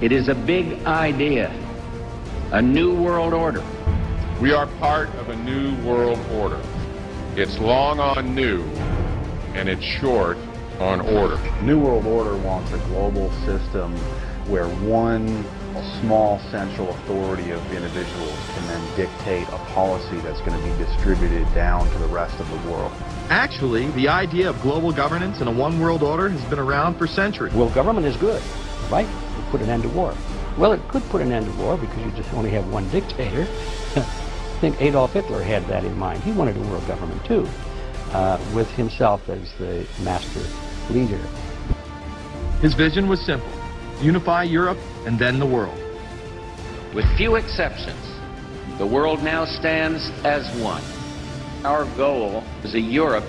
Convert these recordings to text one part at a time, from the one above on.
It is a big idea, a new world order. We are part of a new world order. It's long on new, and it's short on order. New World Order wants a global system where one small central authority of individuals can then dictate a policy that's going to be distributed down to the rest of the world. Actually, the idea of global governance and a one world order has been around for centuries. Well, government is good, right? It put an end to war. Well, it could put an end to war because you just only have one dictator. I think Adolf Hitler had that in mind. He wanted a world government too, with himself as the master leader. His vision was simple: unify Europe and then the world. With few exceptions, the world now stands as one. Our goal is a Europe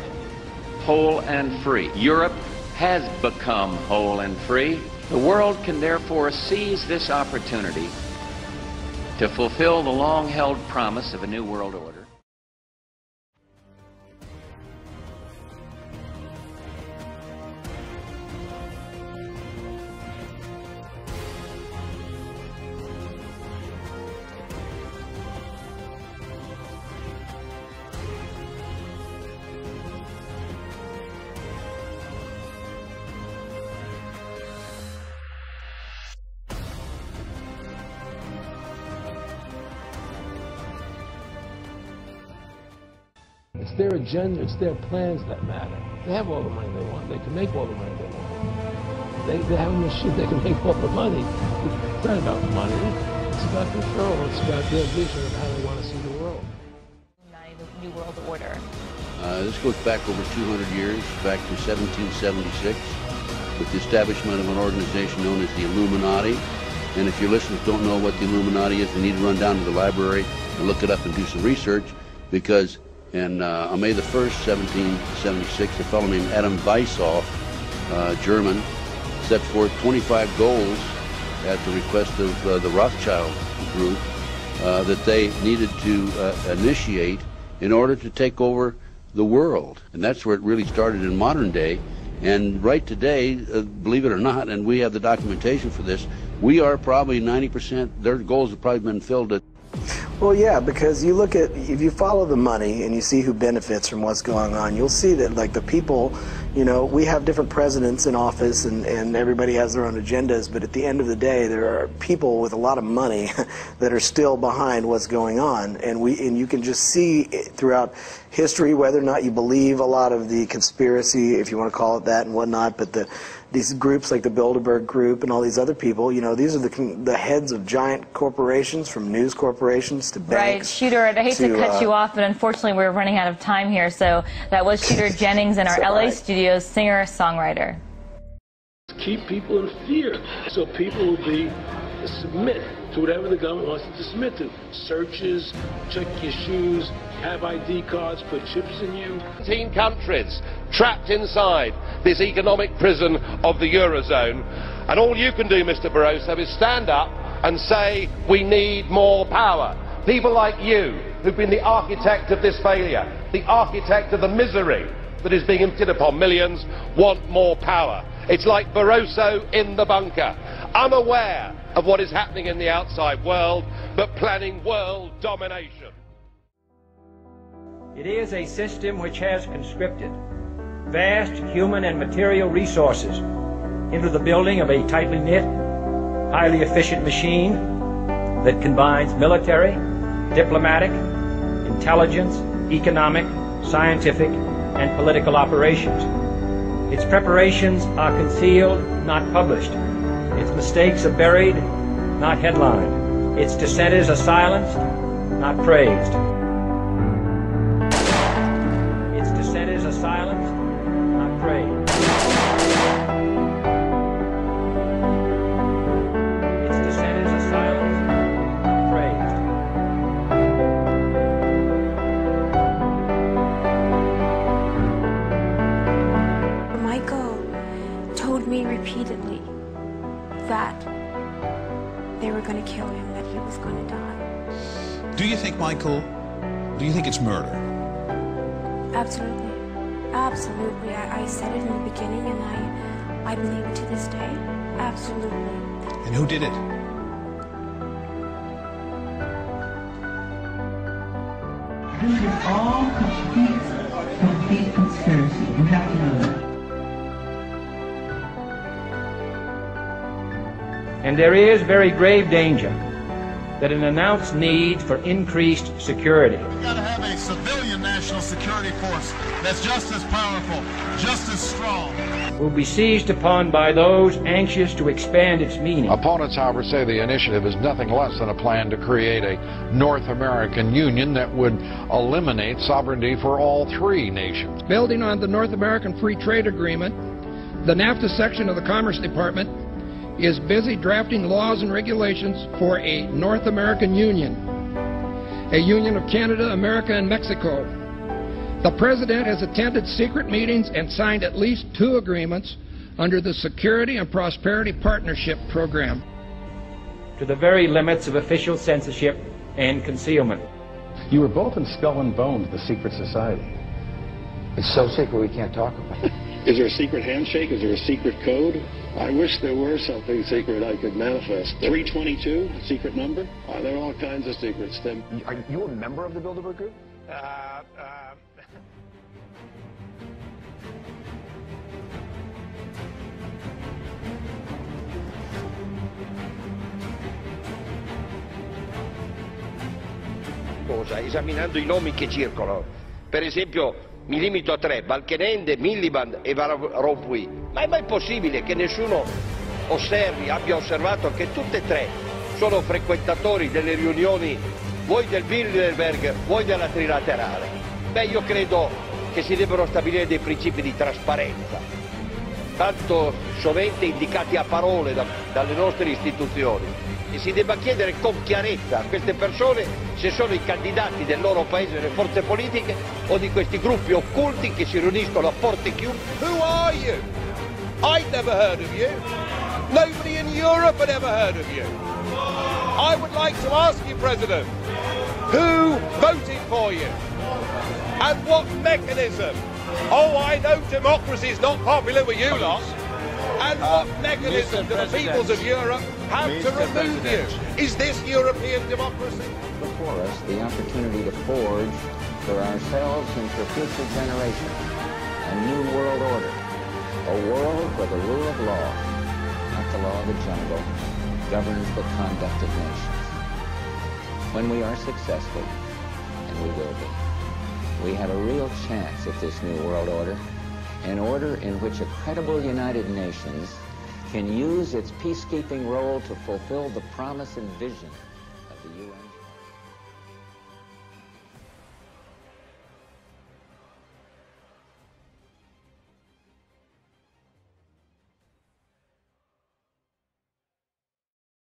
whole and free. Europe has become whole and free. The world can therefore seize this opportunity to fulfill the long-held promise of a new world order. It's their agenda, it's their plans that matter. They have all the money they want. They can make all the money they want. They have a machine that can make all the money. It's not about money. It's about control. It's about their vision of how they want to see the world. The New World Order. This goes back over 200 years, back to 1776, with the establishment of an organization known as the Illuminati. And if your listeners don't know what the Illuminati is, they need to run down to the library and look it up and do some research, because on May the 1st, 1776, a fellow named Adam Weishaupt, German, set forth 25 goals at the request of the Rothschild group that they needed to initiate in order to take over the world. And that's where it really started in modern day. And right today, believe it or not, and we have the documentation for this, we are probably 90%, their goals have probably been filled at. Well, yeah, because you look at, if you follow the money and you see who benefits from what's going on, you'll see that, like, the people, you know, we have different presidents in office and everybody has their own agendas, but at the end of the day, there are people with a lot of money that are still behind what's going on. And you can just see throughout history, whether or not you believe a lot of the conspiracy, if you want to call it that and whatnot, but these groups like the Bilderberg Group and all these other people, you know, these are the heads of giant corporations, from news corporations to banks. Right, Shooter, I hate to cut you off, but unfortunately we're running out of time here. So that was Shooter Jennings in our LA studios, singer-songwriter. Keep people in fear, so people will submit to whatever the government wants them to submit to. Searches, check your shoes, have ID cards, put chips in you. 17 countries trapped inside this economic prison of the Eurozone. And all you can do, Mr. Barroso, is stand up and say, we need more power. People like you, who've been the architect of this failure, the architect of the misery that is being inflicted upon millions, want more power. It's like Barroso in the bunker, unaware of what is happening in the outside world, but planning world domination. It is a system which has conscripted vast human and material resources into the building of a tightly knit, highly efficient machine that combines military, diplomatic, intelligence, economic, scientific, and political operations. Its preparations are concealed, not published. Its mistakes are buried, not headlined. Its dissenters are silenced, not praised. Its dissenters are silenced, not praised. Its dissenters are silenced, not praised. Michael told me repeatedly that they were going to kill him, that he was going to die. Do you think, Michael, do you think it's murder? Absolutely. Absolutely. I said it in the beginning, and I believe it to this day. Absolutely. And who did it? This is all complete conspiracy. You have to know that. And there is very grave danger that an announced need for increased security We've got to have a civilian national security force that's just as powerful, just as strong. will be seized upon by those anxious to expand its meaning. Opponents, however, say the initiative is nothing less than a plan to create a North American Union that would eliminate sovereignty for all three nations. Building on the North American Free Trade Agreement, the NAFTA section of the Commerce Department is busy drafting laws and regulations for a North American Union, a union of Canada, America, and Mexico. The President has attended secret meetings and signed at least 2 agreements under the Security and Prosperity Partnership Program. To the very limits of official censorship and concealment. You were both in Skull and Bones, the secret society. It's so secret we can't talk about it. Is there a secret handshake? Is there a secret code? I wish there were something secret I could manifest. 322, secret number? There are all kinds of secrets, Tim. Are you a member of the Bilderberg Group? Esaminando I nomi che circolano. Per esempio, mi limito a 3, Balkenende, Miliband e Van Rompuy. Ma è mai possibile che nessuno abbia osservato che tutte e 3 sono frequentatori delle riunioni vuoi del Bilderberg, vuoi della trilaterale? Beh, io credo che si debbano stabilire dei principi di trasparenza, tanto sovente indicati a parole dalle nostre istituzioni, e si debba chiedere con chiarezza a queste persone se sono i candidati del loro paese nelle forze politiche o di questi gruppi occulti che si riuniscono a porte chiuse. Who are you? I'd never heard of you. Nobody in Europe had ever heard of you. I would like to ask you, President, who voted for you? And what mechanism? Oh, I know democracy is not popular with you lot. And what mechanism do the peoples of Europe have to remove you? Is this European democracy? Before us, the opportunity to forge for ourselves and for future generations a new world order. A world where the rule of law, not the law of the jungle, governs the conduct of nations. When we are successful, and we will be, we have a real chance at this new world order, an order in which a credible United Nations can use its peacekeeping role to fulfill the promise and vision